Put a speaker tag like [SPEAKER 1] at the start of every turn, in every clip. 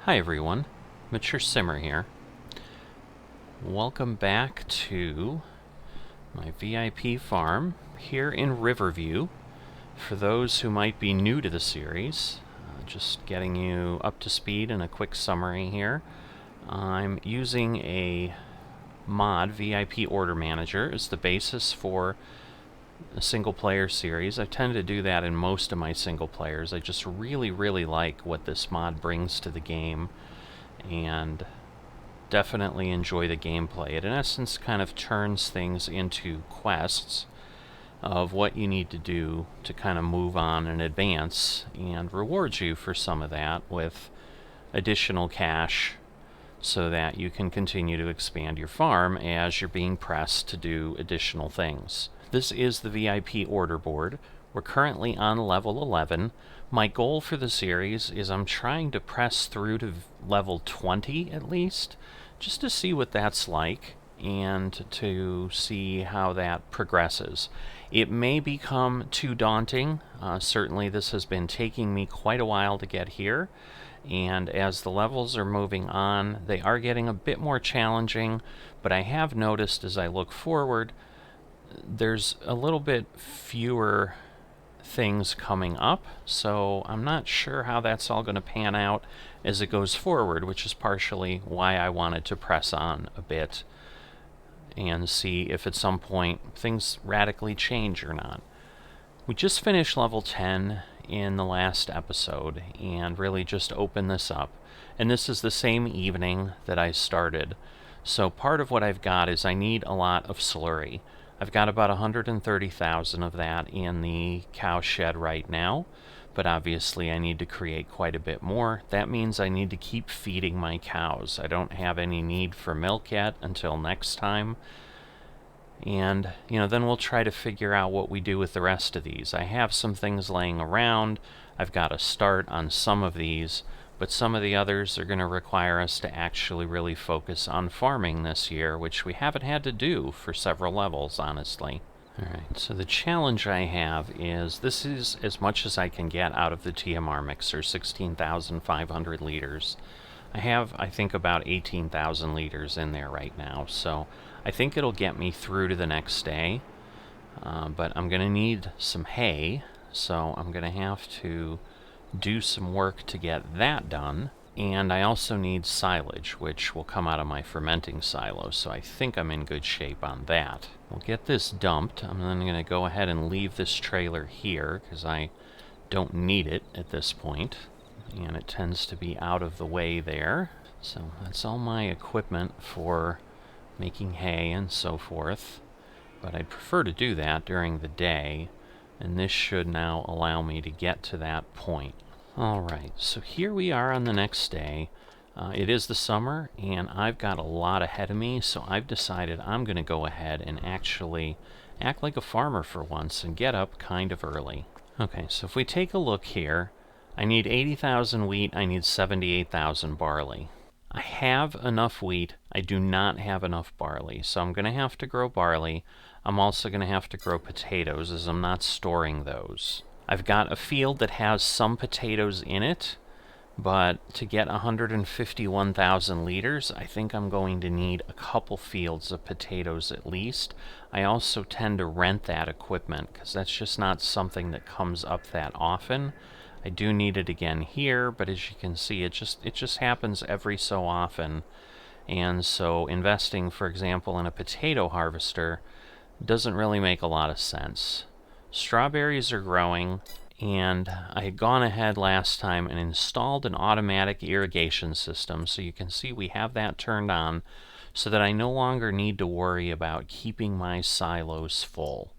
[SPEAKER 1] Hi everyone, Mature Simmer here. Welcome back to my VIP farm here in Riverview. For those who might be new to the series, just getting you up to speed in a quick summary here. I'm using a mod, VIP Order Manager, as the basis for a single player series. I tend to do that in most of my single players. I just really like what this mod brings to the game and definitely enjoy the gameplay. It in essence kind of turns things into quests of what you need to do to kind of move on and advance, and rewards you for some of that with additional cash so that you can continue to expand your farm as you're being pressed to do additional things. This is the VIP order board. We're currently on level 11. My goal for the series is I'm trying to press through to level 20 at least, just to see what that's like and to see how that progresses. It may become too daunting. Certainly this has been taking me quite a while to get here, and as the levels are moving on, they are getting a bit more challenging, but I have noticed as I look forward, there's a little bit fewer things coming up, so I'm not sure how that's all going to pan out as it goes forward, which is partially why I wanted to press on a bit and see if at some point things radically change or not. We just finished level 10 in the last episode and really just opened this up, and this is the same evening that I started. So part of what I've got is I need a lot of slurry. I've got about 130,000 of that in the cow shed right now, but obviously I need to create quite a bit more. That means I need to keep feeding my cows. I don't have any need for milk yet until next time. And, then we'll try to figure out what we do with the rest of these. I have some things laying around. I've got a start on some of these, but some of the others are going to require us to actually really focus on farming this year, which we haven't had to do for several levels, honestly. Alright, so the challenge I have is, this is as much as I can get out of the TMR mixer, 16,500 liters. I have, I think, about 18,000 liters in there right now, so I think it'll get me through to the next day. But I'm going to need some hay, so I'm going to have to do some work to get that done. And I also need silage, which will come out of my fermenting silo, so I think I'm in good shape on that. We'll get this dumped. I'm then going to go ahead and leave this trailer here, because I don't need it at this point. And it tends to be out of the way there. So that's all my equipment for making hay and so forth. But I'd prefer to do that during the day, and this should now allow me to get to that point. Alright, so here we are on the next day. It is the summer, and I've got a lot ahead of me, so I've decided I'm going to go ahead and actually act like a farmer for once and get up kind of early. Okay, so if we take a look here, I need 80,000 wheat, I need 78,000 barley. I have enough wheat, I do not have enough barley, so I'm going to have to grow barley. I'm also going to have to grow potatoes, as I'm not storing those. I've got a field that has some potatoes in it, but to get 151,000 liters, I think I'm going to need a couple fields of potatoes at least. I also tend to rent that equipment, because that's just not something that comes up that often. I do need it again here, but as you can see, it just happens every so often. And so investing, for example, in a potato harvester doesn't really make a lot of sense. Strawberries are growing, and I had gone ahead last time and installed an automatic irrigation system, so you can see we have that turned on so that I no longer need to worry about keeping my silos full.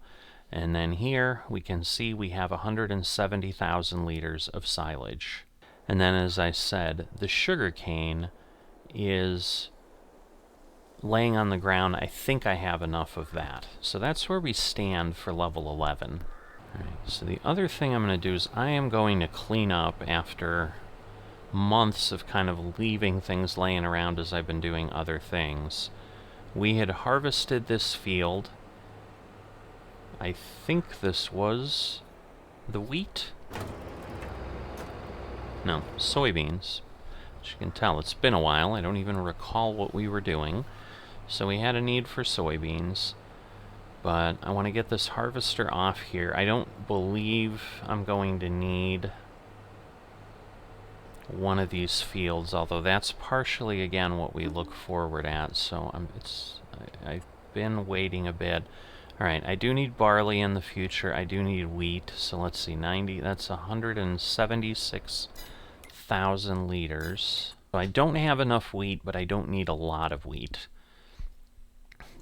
[SPEAKER 1] And then here we can see we have 170,000 liters of silage. And then, as I said, the sugarcane is laying on the ground. I think I have enough of that. So that's where we stand for level 11. Alright, so the other thing I'm going to do is I am going to clean up after months of kind of leaving things laying around as I've been doing other things. We had harvested this field. I think this was the wheat? No, soybeans. As you can tell, it's been a while. I don't even recall what we were doing. So we had a need for soybeans, but I want to get this harvester off here. I don't believe I'm going to need one of these fields, although that's partially, again, what we look forward at. So I've been waiting a bit. All right, I do need barley in the future. I do need wheat. So let's see, 90, that's 176,000 liters. So I don't have enough wheat, but I don't need a lot of wheat.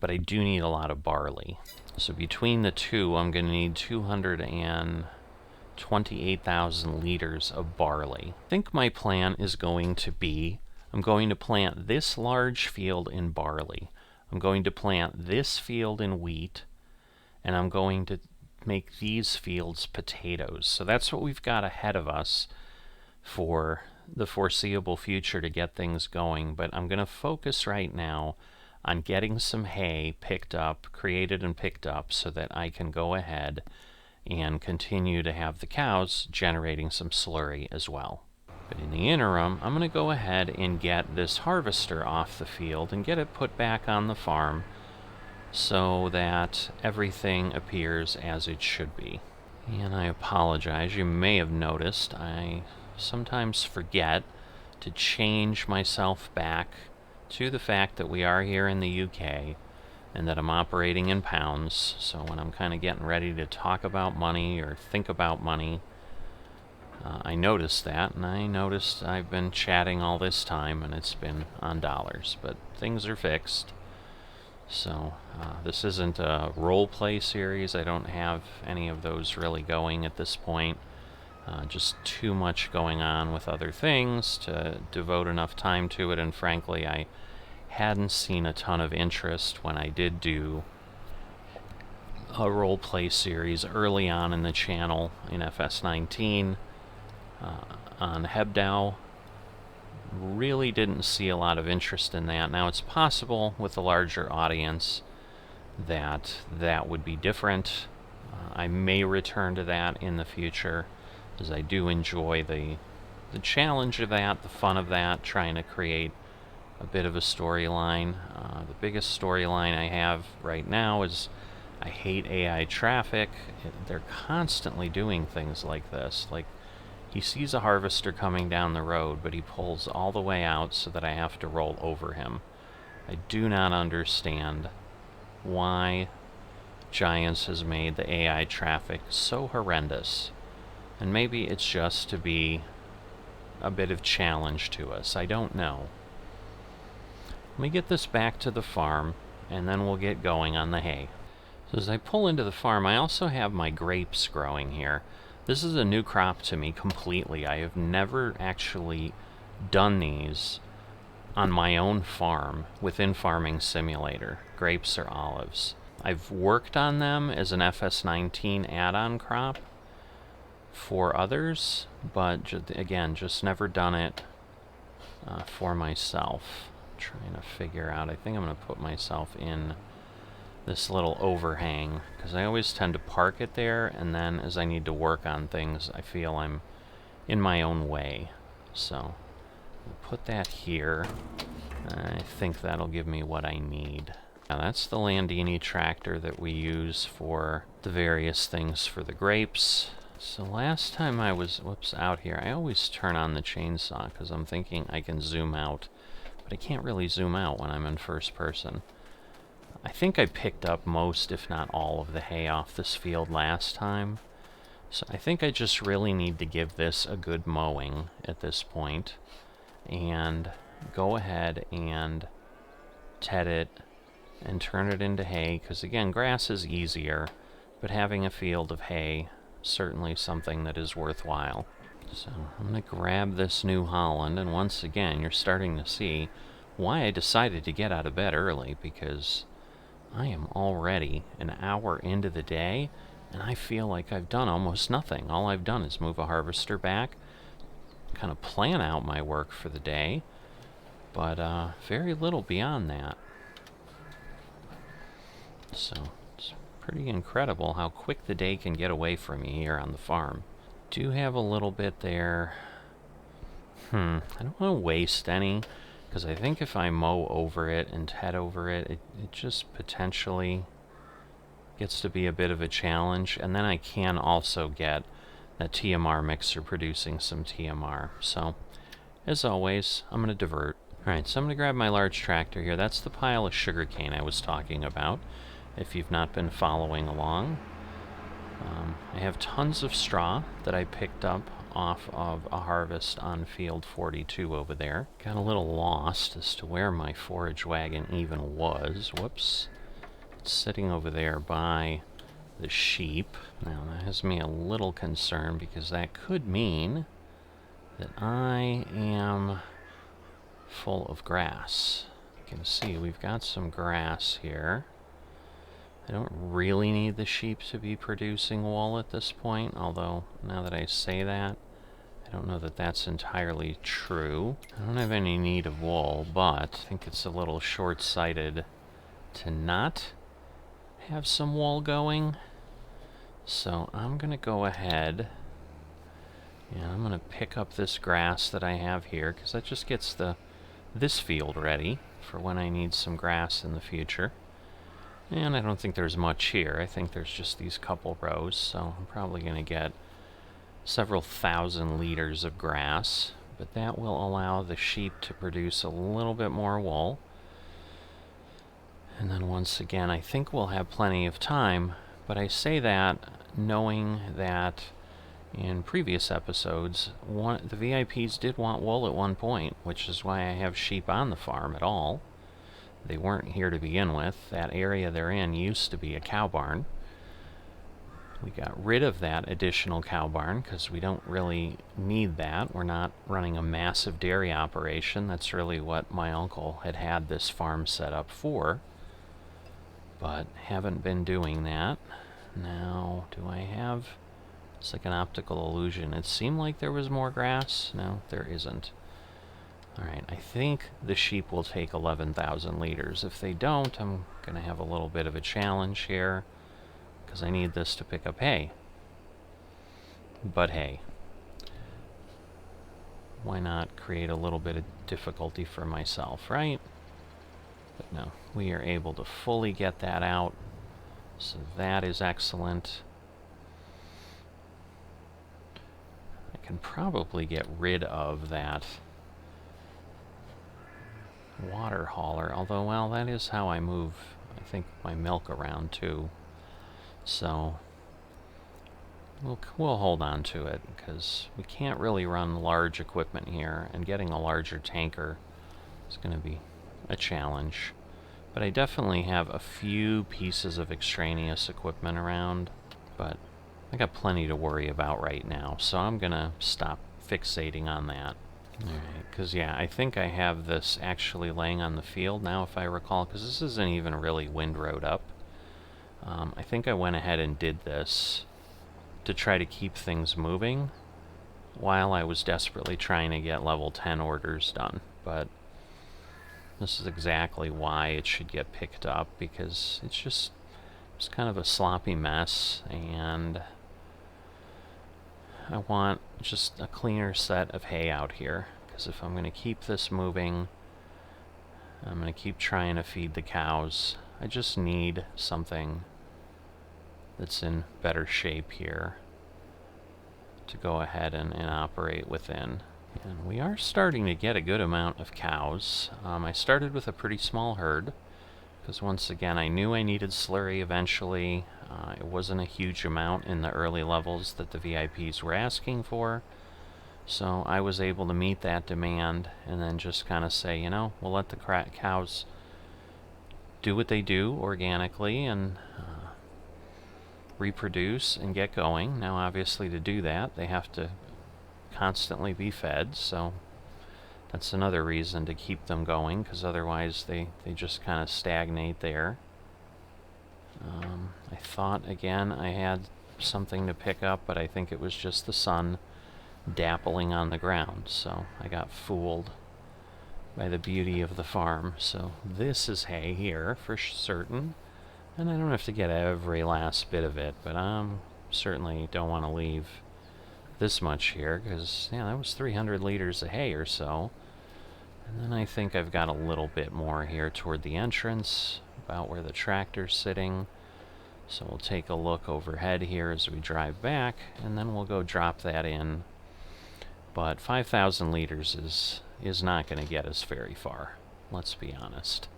[SPEAKER 1] But I do need a lot of barley. So between the two, I'm going to need 228,000 liters of barley. I think my plan is going to be, I'm going to plant this large field in barley. I'm going to plant this field in wheat, and I'm going to make these fields potatoes. So that's what we've got ahead of us for the foreseeable future to get things going. But I'm going to focus right now on getting some hay picked up, created and picked up, so that I can go ahead and continue to have the cows generating some slurry as well. But in the interim, I'm going to go ahead and get this harvester off the field and get it put back on the farm so that everything appears as it should be. And I apologize, you may have noticed I sometimes forget to change myself back to the fact that we are here in the UK and that I'm operating in pounds. So when I'm kind of getting ready to talk about money or think about money, I noticed that, and I noticed I've been chatting all this time and it's been on dollars, but things are fixed. So this isn't a role play series. I don't have any of those really going at this point. Just too much going on with other things to devote enough time to it, and frankly, I hadn't seen a ton of interest when I did do a role play series early on in the channel in FS19 on Hebdow. Really didn't see a lot of interest in that. Now it's possible with a larger audience that that would be different. I may return to that in the future, as I do enjoy the challenge of that, the fun of that, trying to create a bit of a storyline. The biggest storyline I have right now is I hate AI traffic. They're constantly doing things like this. Like, he sees a harvester coming down the road, but he pulls all the way out so that I have to roll over him. I do not understand why Giants has made the AI traffic so horrendous. And maybe it's just to be a bit of challenge to us. I don't know. Let me get this back to the farm, and then we'll get going on the hay. So as I pull into the farm, I also have my grapes growing here. This is a new crop to me completely. I have never actually done these on my own farm within Farming Simulator, grapes or olives. I've worked on them as an FS19 add-on crop for others, but again, just never done it for myself. I'm trying to figure out, I think I'm going to put myself in this little overhang, because I always tend to park it there, and then as I need to work on things, I feel I'm in my own way. So I'll put that here. I think that'll give me what I need. Now that's the Landini tractor that we use for the various things for the grapes. So last time I was, out here, I always turn on the chainsaw because I'm thinking I can zoom out, but I can't really zoom out when I'm in first person. I think I picked up most, if not all, of the hay off this field last time. So I think I just really need to give this a good mowing at this point and go ahead and ted it and turn it into hay, because again, grass is easier, but having a field of hay, certainly something that is worthwhile. So I'm going to grab this New Holland, and once again, you're starting to see why I decided to get out of bed early, because I am already an hour into the day, and I feel like I've done almost nothing. All I've done is move a harvester back, kind of plan out my work for the day, but very little beyond that. So it's pretty incredible how quick the day can get away from me here on the farm. Do have a little bit there I don't want to waste any, because I think if I mow over it and head over it, it just potentially gets to be a bit of a challenge. And then I can also get that TMR mixer producing some TMR. So, as always, I'm going to divert. Alright, so I'm going to grab my large tractor here. That's the pile of sugarcane I was talking about, if you've not been following along. I have tons of straw that I picked up off of a harvest on field 42 over there. Got a little lost as to where my forage wagon even was. Whoops. It's sitting over there by the sheep. Now that has me a little concerned, because that could mean that I am full of grass. You can see we've got some grass here. I don't really need the sheep to be producing wool at this point, although now that I say that, I don't know that that's entirely true. I don't have any need of wool, but I think it's a little short-sighted to not have some wool going. So I'm going to go ahead and I'm going to pick up this grass that I have here, because that just gets this field ready for when I need some grass in the future. And I don't think there's much here. I think there's just these couple rows, so I'm probably going to get several thousand liters of grass, but that will allow the sheep to produce a little bit more wool. And then once again, I think we'll have plenty of time, but I say that knowing that in previous episodes, the VIPs did want wool at one point, which is why I have sheep on the farm at all. They weren't here to begin with. That area they're in used to be a cow barn. We got rid of that additional cow barn because we don't really need that. We're not running a massive dairy operation. That's really what my uncle had this farm set up for. But haven't been doing that. Now, do I have... It's like an optical illusion. It seemed like there was more grass. No, there isn't. Alright, I think the sheep will take 11,000 liters. If they don't, I'm going to have a little bit of a challenge here, because I need this to pick up hay. But hey, why not create a little bit of difficulty for myself, right? But no, we are able to fully get that out, so that is excellent. I can probably get rid of that water hauler, although, well, that is how I move, I think, my milk around too. So we'll hold on to it, because we can't really run large equipment here, and getting a larger tanker is going to be a challenge. But I definitely have a few pieces of extraneous equipment around, but I got plenty to worry about right now, so I'm going to stop fixating on that. Alright, because yeah, I think I have this actually laying on the field now, if I recall, because this isn't even really windrowed up. I think I went ahead and did this to try to keep things moving while I was desperately trying to get level 10 orders done, but this is exactly why it should get picked up, because it's kind of a sloppy mess, and I want just a cleaner set of hay out here, because if I'm going to keep this moving, I'm going to keep trying to feed the cows. I just need something that's in better shape here to go ahead and operate within. And we are starting to get a good amount of cows. I started with a pretty small herd, because once again I knew I needed slurry eventually. It wasn't a huge amount in the early levels that the VIPs were asking for, so I was able to meet that demand and then just kind of say, you know, we'll let the cows do what they do organically and reproduce and get going. Now obviously to do that they have to constantly be fed, so that's another reason to keep them going, because otherwise they just kind of stagnate there. I thought again I had something to pick up, but I think it was just the sun dappling on the ground, so I got fooled by the beauty of the farm. So this is hay here for certain, and I don't have to get every last bit of it, but I certainly don't want to leave this much here, because, yeah, that was 300 liters of hay or so. And then I think I've got a little bit more here toward the entrance, about where the tractor's sitting. So we'll take a look overhead here as we drive back, and then we'll go drop that in. But 5,000 liters is not going to get us very far, let's be honest.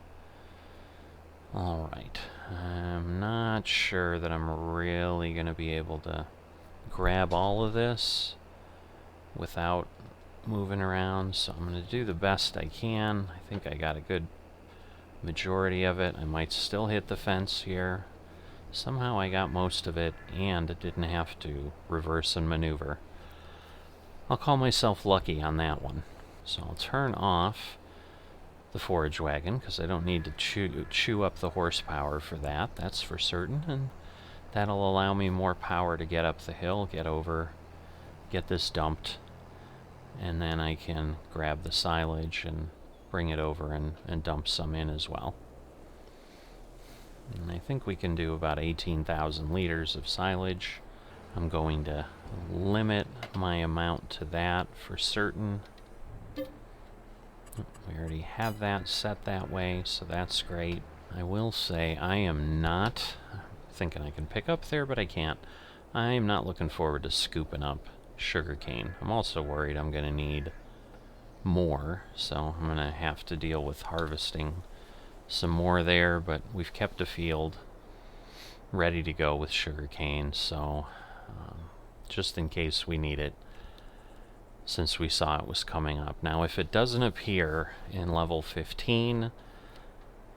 [SPEAKER 1] Alright, I'm not sure that I'm really going to be able to grab all of this without moving around, so I'm going to do the best I can. I think I got a good majority of it. I might still hit the fence here. Somehow I got most of it and didn't have to reverse and maneuver. I'll call myself lucky on that one. So I'll turn off the forage wagon, because I don't need to chew up the horsepower for that, that's for certain, and that'll allow me more power to get up the hill, get over, get this dumped, and then I can grab the silage and bring it over and dump some in as well. And I think we can do about 18,000 liters of silage. I'm going to limit my amount to that for certain. We already have that set that way, so that's great. I will say I am not thinking I can pick up there, but I can't. I'm not looking forward to scooping up sugarcane. I'm also worried I'm going to need more, so I'm going to have to deal with harvesting some more there, but we've kept a field ready to go with sugarcane, so just in case we need it, since we saw it was coming up. Now, if it doesn't appear in level 15,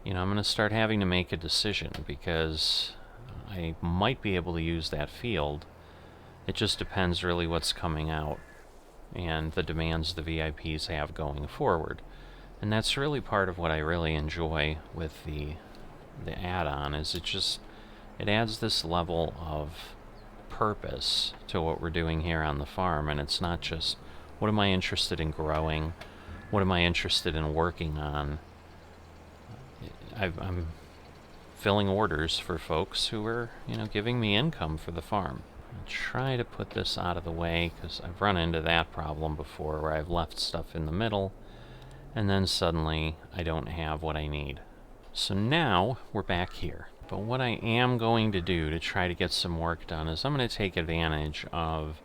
[SPEAKER 1] I'm going to start having to make a decision, because I might be able to use that field. It just depends really what's coming out and the demands the VIPs have going forward. And that's really part of what I really enjoy with the add-on, is it adds this level of purpose to what we're doing here on the farm, and it's not just, what am I interested in growing? What am I interested in working on? I'm filling orders for folks who are, giving me income for the farm. I'll try to put this out of the way, because I've run into that problem before, where I've left stuff in the middle, and then suddenly I don't have what I need. So now we're back here. But what I am going to do to try to get some work done is I'm going to take advantage of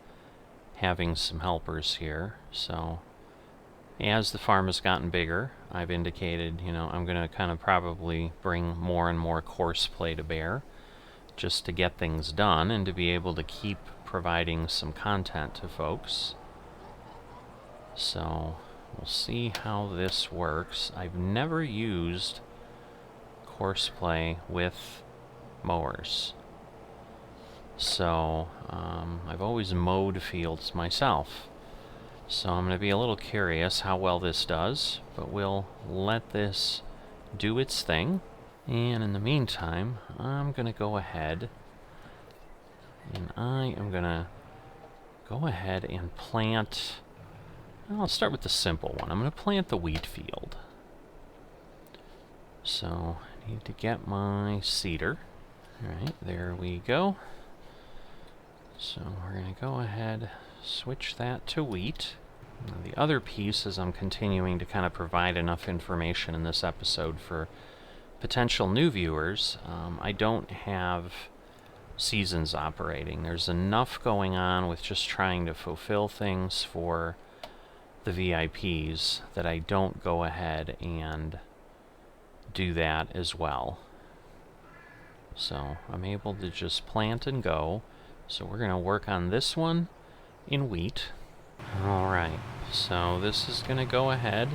[SPEAKER 1] having some helpers here. So as the farm has gotten bigger, I've indicated, I'm going to kind of probably bring more and more coarse play to bear, just to get things done and to be able to keep providing some content to folks. So we'll see how this works. I've never used courseplay with mowers, so I've always mowed fields myself, so I'm going to be a little curious how well this does, but we'll let this do its thing. And in the meantime, I'm going to go ahead and plant. I'll start with the simple one. I'm going to plant the wheat field. So I need to get my seeder. Alright, there we go. So we're going to go ahead, switch that to wheat. Now, the other piece is I'm continuing to kind of provide enough information in this episode for potential new viewers. I don't have seasons operating. There's enough going on with just trying to fulfill things for the VIPs that I don't go ahead and do that as well. So I'm able to just plant and go. So we're going to work on this one in wheat. Alright, so this is going to go ahead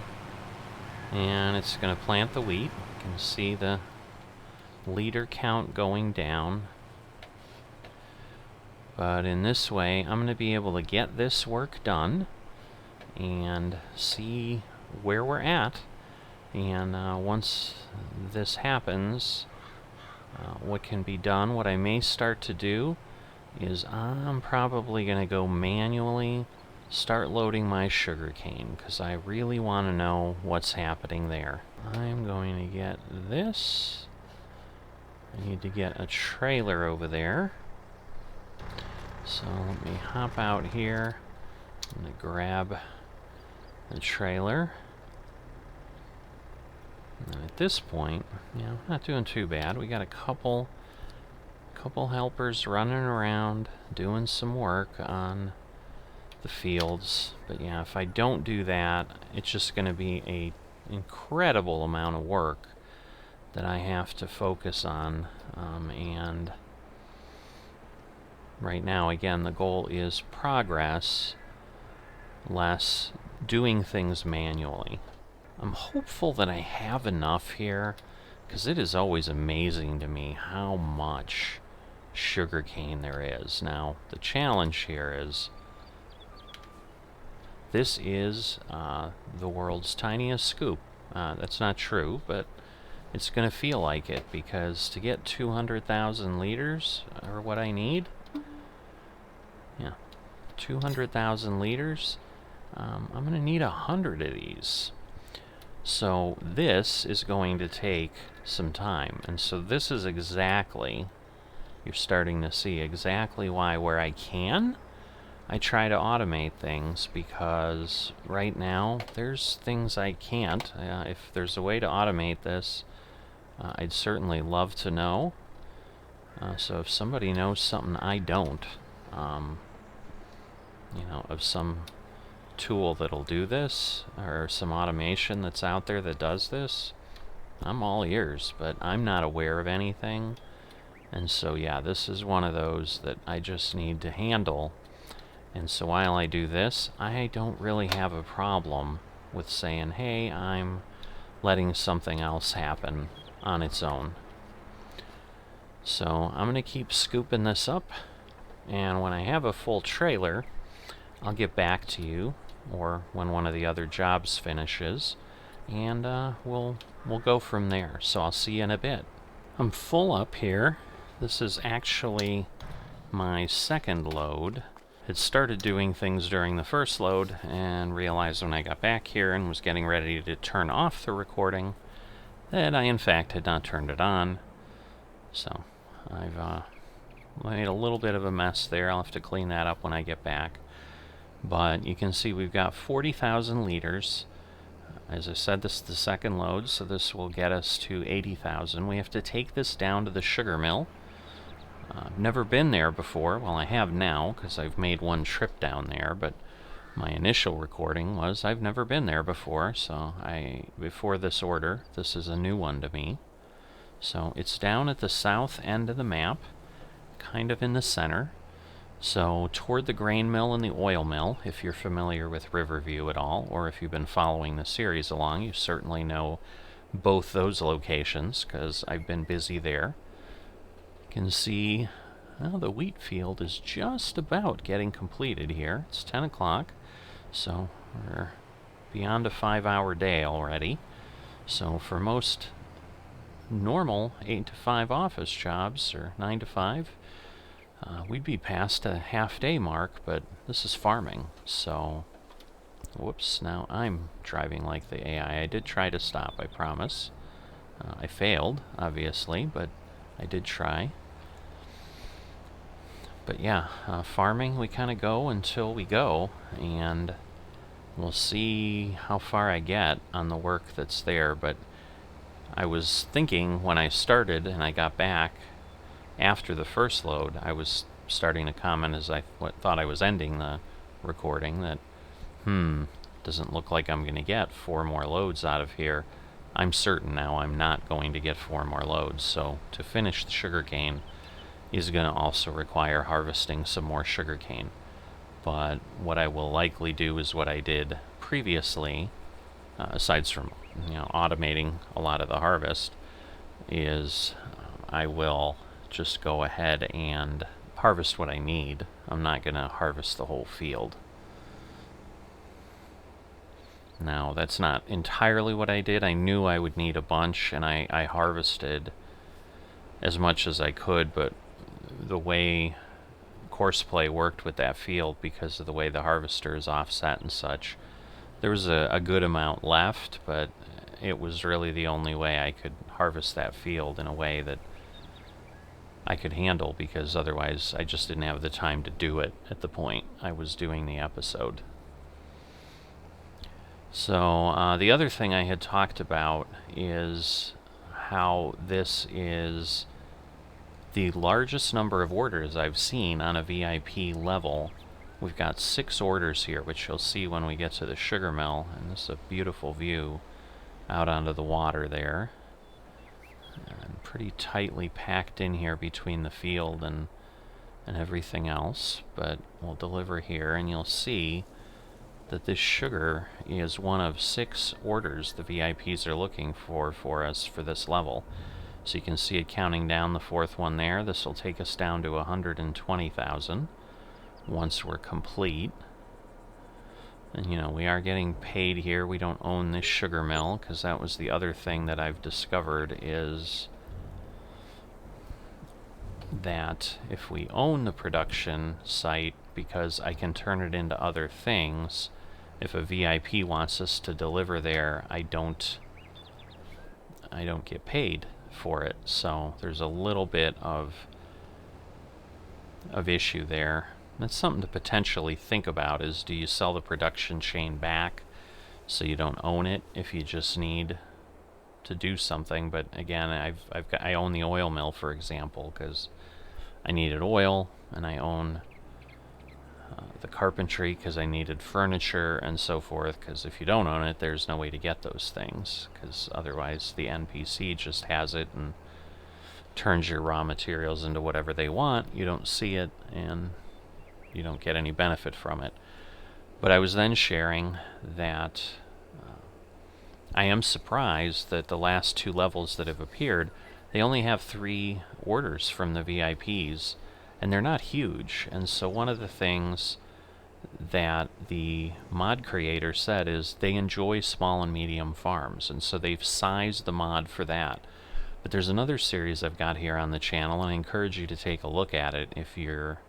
[SPEAKER 1] and it's going to plant the wheat. You can see the liter count going down. But in this way, I'm going to be able to get this work done and see where we're at. And once this happens, what can be done, what I may start to do is I'm probably going to go manually start loading my sugarcane, because I really want to know what's happening there. I'm going to get this. I need to get a trailer over there. So let me hop out here. I'm going to grab the trailer. And at this point, not doing too bad. We got a couple helpers running around doing some work on the fields. But yeah, if I don't do that, it's just going to be a incredible amount of work that I have to focus on. And right now, again, the goal is progress, less doing things manually. I'm hopeful that I have enough here, because it is always amazing to me how much sugarcane there is. Now, the challenge here is this is the world's tiniest scoop. That's not true, but it's going to feel like it, because to get 200,000 liters, or what I need, 200,000 liters, I'm going to need 100 of these. So this is going to take some time, and so this is exactly, you're starting to see exactly why, where I can, I try to automate things, because right now there's things I can't. If there's a way to automate this, I'd certainly love to know. So if somebody knows something I don't, of some tool that'll do this, or some automation that's out there that does this, I'm all ears, but I'm not aware of anything. And so yeah, this is one of those that I just need to handle. And so while I do this, I don't really have a problem with saying, hey, I'm letting something else happen on its own. So I'm going to keep scooping this up, and when I have a full trailer, I'll get back to you, or when one of the other jobs finishes, and we'll go from there. So I'll see you in a bit. I'm full up here. This is actually my second load. Had started doing things during the first load and realized when I got back here and was getting ready to turn off the recording that I in fact had not turned it on. So I've made a little bit of a mess there. I'll have to clean that up when I get back. But you can see we've got 40,000 liters. As I said, this is the second load, so this will get us to 80,000. We have to take this down to the sugar mill. I've never been there before. Well, I have now, because I've made one trip down there, but my initial recording was I've never been there before, so before this order, this is a new one to me. So it's down at the south end of the map, kind of in the center. So toward the grain mill and the oil mill, if you're familiar with Riverview at all, or if you've been following the series along, you certainly know both those locations, because I've been busy there. You can see, well, the wheat field is just about getting completed here. It's 10 o'clock, so we're beyond a 5-hour day already. So for most normal 8 to 5 office jobs, or 9 to 5, we'd be past a half-day mark, but this is farming, so whoops, now I'm driving like the AI. I did try to stop, I promise. I failed, obviously, but I did try. But yeah, farming, we kind of go until we go, and we'll see how far I get on the work that's there. But I was thinking when I started and I got back after the first load, I was starting to comment as I thought I was ending the recording that, doesn't look like I'm going to get 4 more loads out of here. I'm certain now I'm not going to get 4 more loads, so to finish the sugarcane is going to also require harvesting some more sugarcane. But what I will likely do is what I did previously, aside from automating a lot of the harvest, is I will just go ahead and harvest what I need. I'm not going to harvest the whole field. Now, that's not entirely what I did. I knew I would need a bunch, and I harvested as much as I could, but the way Courseplay worked with that field, because of the way the harvester is offset and such, there was a good amount left, but it was really the only way I could harvest that field in a way that I could handle, because otherwise I just didn't have the time to do it at the point I was doing the episode. So the other thing I had talked about is how this is the largest number of orders I've seen on a VIP level. We've got 6 orders here, which you'll see when we get to the sugar mill, and this is a beautiful view out onto the water there. And pretty tightly packed in here between the field and everything else, but we'll deliver here, and you'll see that this sugar is one of 6 orders the VIPs are looking for us for this level. So you can see it counting down the 4th one there. This will take us down to 120,000 once we're complete. And you know, we are getting paid here. We don't own this sugar mill, because that was the other thing that I've discovered, is that if we own the production site, because I can turn it into other things, if a VIP wants us to deliver there, I don't get paid for it. So there's a little bit of issue there. That's something to potentially think about, is do you sell the production chain back so you don't own it if you just need to do something? But again, I own the oil mill, for example, because I needed oil, and I own the carpentry because I needed furniture and so forth, because if you don't own it, there's no way to get those things, because otherwise the NPC just has it and turns your raw materials into whatever they want. You don't see it, and you don't get any benefit from it. But I was then sharing that I am surprised that the last 2 levels that have appeared, they only have 3 orders from the VIPs, and they're not huge. And so one of the things that the mod creator said is they enjoy small and medium farms, and so they've sized the mod for that. But there's another series I've got here on the channel, and I encourage you to take a look at it if you're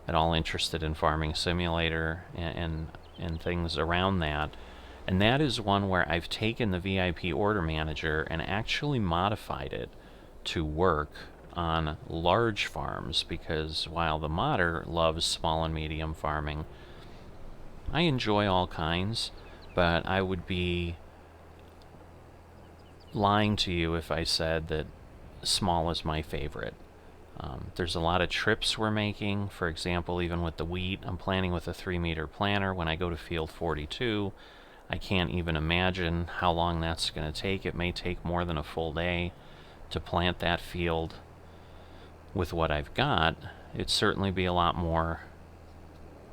[SPEAKER 1] at all interested in Farming Simulator and things around that. And that is one where I've taken the VIP order manager and actually modified it to work on large farms, because while the modder loves small and medium farming, I enjoy all kinds, but I would be lying to you if I said that small is my favorite. There's a lot of trips we're making. For example, even with the wheat, I'm planting with a 3-meter planter. When I go to field 42, I can't even imagine how long that's going to take. It may take more than a full day to plant that field. With what I've got, it'd certainly be a lot more,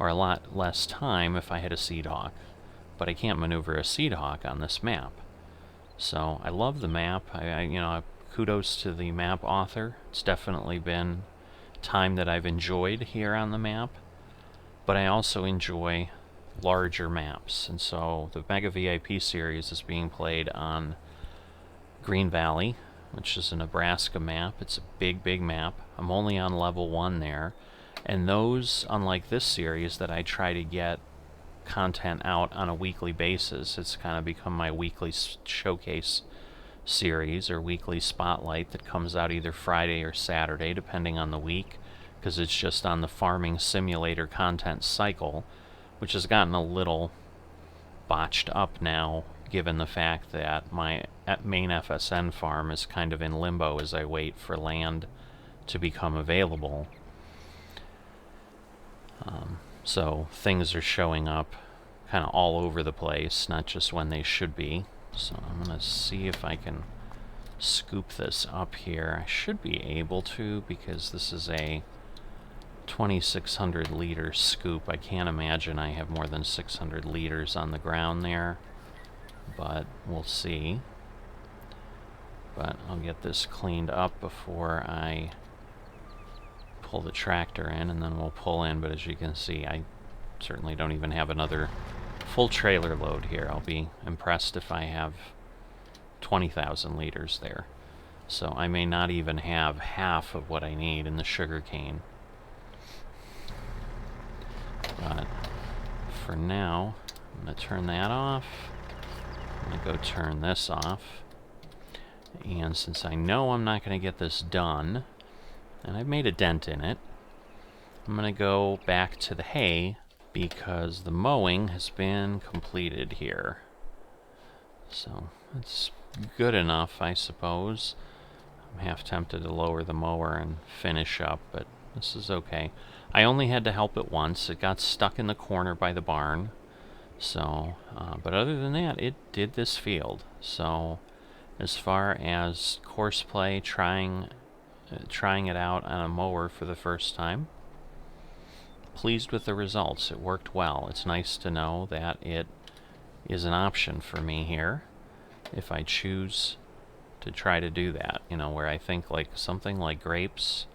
[SPEAKER 1] or a lot less time if I had a seed hawk. But I can't maneuver a seed hawk on this map. So I love the map. Kudos to the map author. It's definitely been time that I've enjoyed here on the map. But I also enjoy larger maps. And so the Mega VIP series is being played on Green Valley, which is a Nebraska map. It's a big, big map. I'm only on level 1 there. And those, unlike this series that I try to get content out on a weekly basis, it's kind of become my weekly showcase series or weekly spotlight that comes out either Friday or Saturday, depending on the week, because it's just on the Farming Simulator content cycle, which has gotten a little botched up now, given the fact that my main FSN farm is kind of in limbo as I wait for land to become available. So things are showing up kind of all over the place, not just when they should be. So I'm going to see if I can scoop this up here. I should be able to, because this is a 2,600 liter scoop. I can't imagine I have more than 600 liters on the ground there, but we'll see. But I'll get this cleaned up before I pull the tractor in, and then we'll pull in. But as you can see, I certainly don't even have another full trailer load here. I'll be impressed if I have 20,000 liters there. So I may not even have half of what I need in the sugarcane. But for now, I'm going to turn that off. I'm going to go turn this off. And since I know I'm not going to get this done and I've made a dent in it. I'm going to go back to the hay because the mowing has been completed here. So it's good enough, I suppose. I'm half tempted to lower the mower and finish up, but this is okay. I only had to help it once. It got stuck in the corner by the barn. So, but other than that, it did this field. So, as far as course play, trying it out on a mower for the first time, pleased with the results. It worked well. It's nice to know that it is an option for me here if I choose to try to do that. You know, where I think like something like grapes,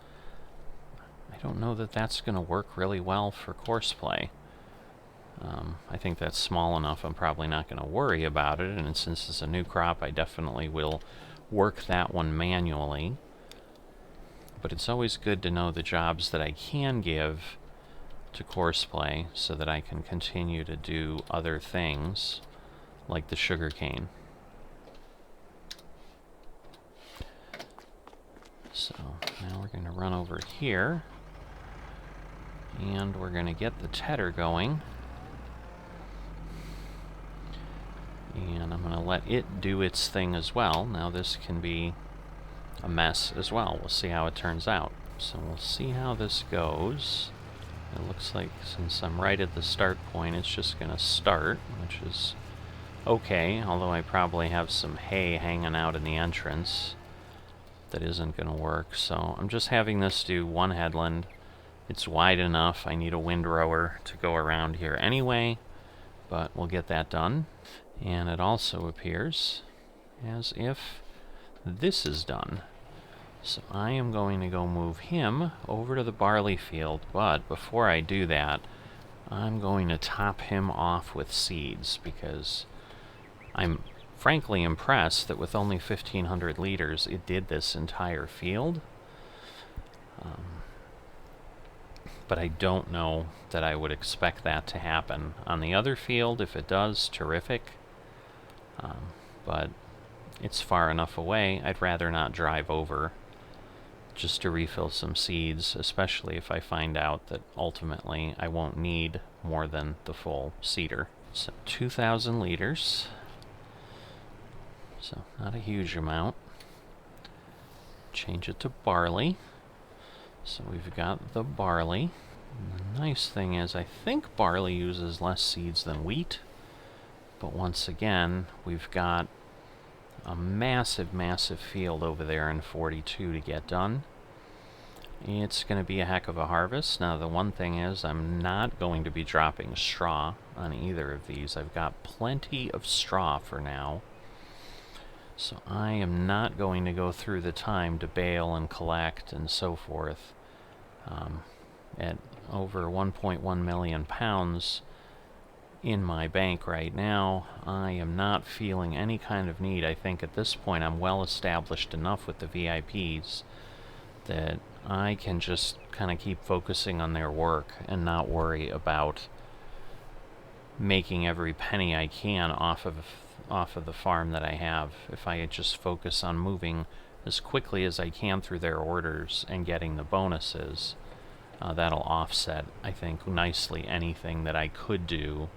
[SPEAKER 1] I don't know that that's going to work really well for course play. I think that's small enough I'm probably not going to worry about it, and since it's a new crop, I definitely will work that one manually. But it's always good to know the jobs that I can give to course play so that I can continue to do other things like the sugarcane. So now we're going to run over here and we're going to get the tedder going. And I'm going to let it do its thing as well. Now this can be a mess as well. We'll see how it turns out. So we'll see how this goes. It looks like since I'm right at the start point, it's just going to start, which is okay, although I probably have some hay hanging out in the entrance that isn't going to work. So I'm just having this do one headland. It's wide enough. I need a windrower to go around here anyway, but we'll get that done. And it also appears as if this is done. So I am going to go move him over to the barley field, but before I do that, I'm going to top him off with seeds because I'm frankly impressed that with only 1,500 liters, it did this entire field. But I don't know that I would expect that to happen on the other field. If it does, terrific. But it's far enough away, I'd rather not drive over just to refill some seeds, especially if I find out that ultimately I won't need more than the full seeder. So 2,000 liters. So not a huge amount. Change it to barley. So we've got the barley. And the nice thing is I think barley uses less seeds than wheat. But once again, we've got a massive, massive field over there in 42 to get done. It's going to be a heck of a harvest. Now, the one thing is I'm not going to be dropping straw on either of these. I've got plenty of straw for now. So I am not going to go through the time to bale and collect and so forth. At over 1.1 million pounds in my bank right now, I am not feeling any kind of need. I think at this point I'm well established enough with the VIPs that I can just kind of keep focusing on their work and not worry about making every penny I can off of the farm that I have. If I just focus on moving as quickly as I can through their orders and getting the bonuses, that'll offset, I think, nicely anything that I could do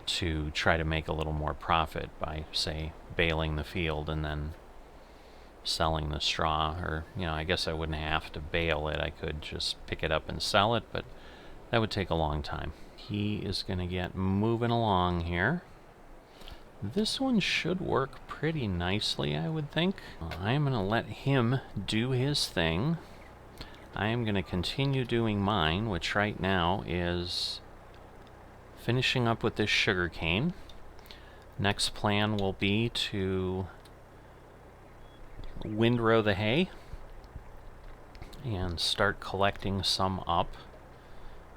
[SPEAKER 1] to try to make a little more profit by, say, baling the field and then selling the straw. Or, you know, I guess I wouldn't have to bale it. I could just pick it up and sell it, but that would take a long time. He is going to get moving along here. This one should work pretty nicely, I would think. I am going to let him do his thing. I am going to continue doing mine, which right now is finishing up with this sugarcane. Next plan will be to windrow the hay and start collecting some up.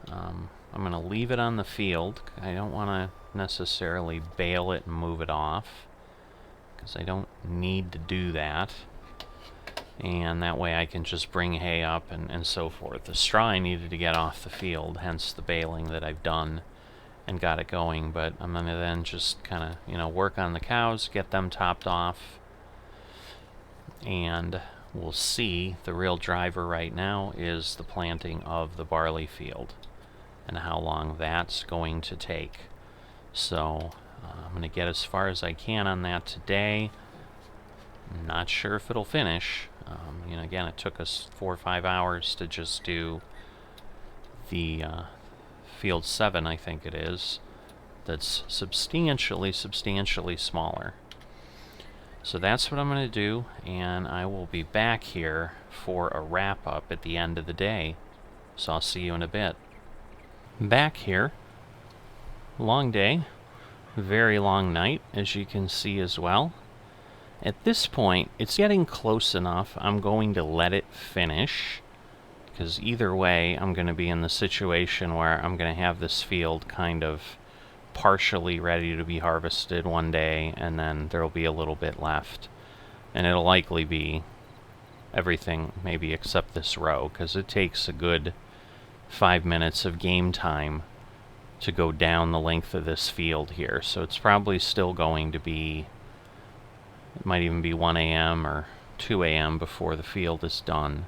[SPEAKER 1] I'm going to leave it on the field. I don't want to necessarily bale it and move it off because I don't need to do that. And that way I can just bring hay up and so forth. The straw I needed to get off the field, hence the baling that I've done and got it going. But I'm going to then just kind of, you know, work on the cows, get them topped off, and we'll see the real driver right now is the planting of the barley field and how long that's going to take. So I'm going to get as far as I can on that today. I'm not sure if it'll finish. Again, it took us 4 or 5 hours to just do the field 7, I think it is. That's substantially smaller. So that's what I'm going to do, and I will be back here for a wrap-up at the end of the day. So I'll see you in a bit. Back here. Long day. Very long night, as you can see as well. At this point, it's getting close enough. I'm going to let it finish, because either way, I'm going to be in the situation where I'm going to have this field kind of partially ready to be harvested one day, and then there'll be a little bit left. And it'll likely be everything, maybe except this row, because it takes a good 5 minutes of game time to go down the length of this field here. So it's probably still going to be, it might even be 1 a.m. or 2 a.m. before the field is done.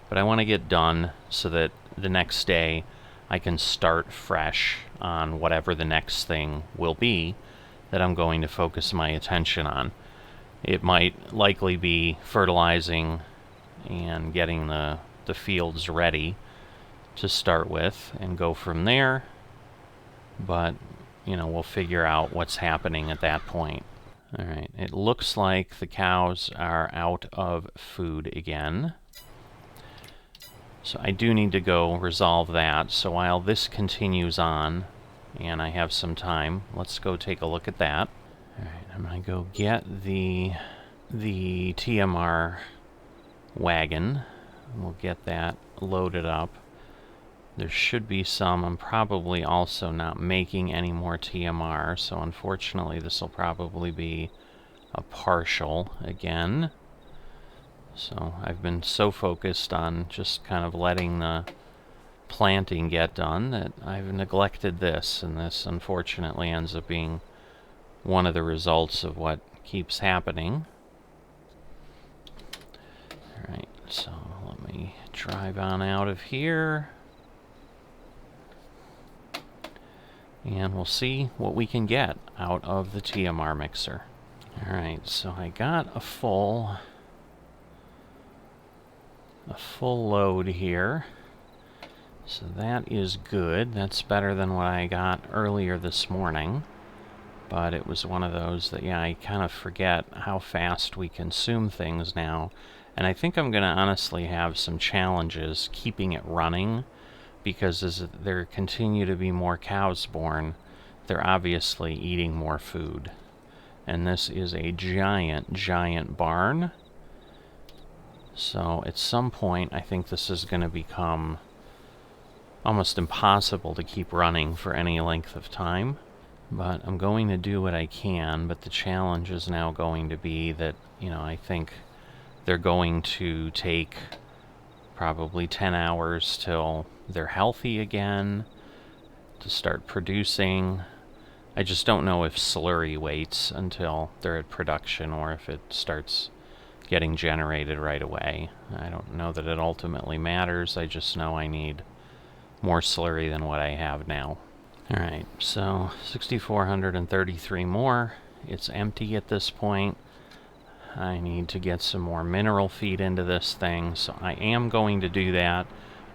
[SPEAKER 1] But I want to get done so that the next day I can start fresh on whatever the next thing will be that I'm going to focus my attention on. It might likely be fertilizing and getting the fields ready to start with and go from there. But, we'll figure out what's happening at that point. Alright, it looks like the cows are out of food again. So I do need to go resolve that. So while this continues on, and I have some time, let's go take a look at that. Alright, I'm going to go get the TMR wagon. We'll get that loaded up. There should be some. I'm probably also not making any more TMR, so unfortunately this will probably be a partial again. So I've been so focused on just kind of letting the planting get done that I've neglected this, and this unfortunately ends up being one of the results of what keeps happening. Alright, so let me drive on out of here. And we'll see what we can get out of the TMR mixer. Alright, so I got a full load here. So that is good. That's better than what I got earlier this morning. But it was one of those that, I kind of forget how fast we consume things now. And I think I'm going to honestly have some challenges keeping it running, because as there continue to be more cows born, they're obviously eating more food. And this is a giant barn. So at some point, I think this is going to become almost impossible to keep running for any length of time. But I'm going to do what I can, but the challenge is now going to be that, I think they're going to take probably 10 hours till they're healthy again to start producing. I just don't know if slurry waits until they're at production or if it starts getting generated right away. I don't know that it ultimately matters. I just know I need more slurry than what I have now. Alright, so 6,433 more. It's empty at this point. I need to get some more mineral feed into this thing, so I am going to do that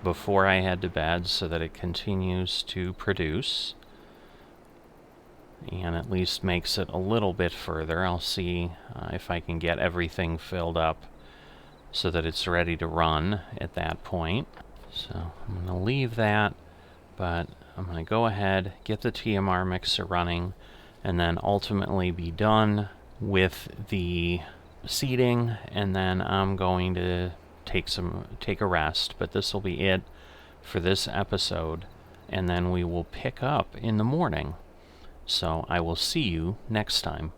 [SPEAKER 1] before I head to bed so that it continues to produce and at least makes it a little bit further. I'll see if I can get everything filled up so that it's ready to run at that point. So I'm going to leave that, but I'm going to go ahead, get the TMR mixer running, and then ultimately be done with the seeding, and then I'm going to take a rest. But this will be it for this episode, and then we will pick up in the morning. So I will see you next time.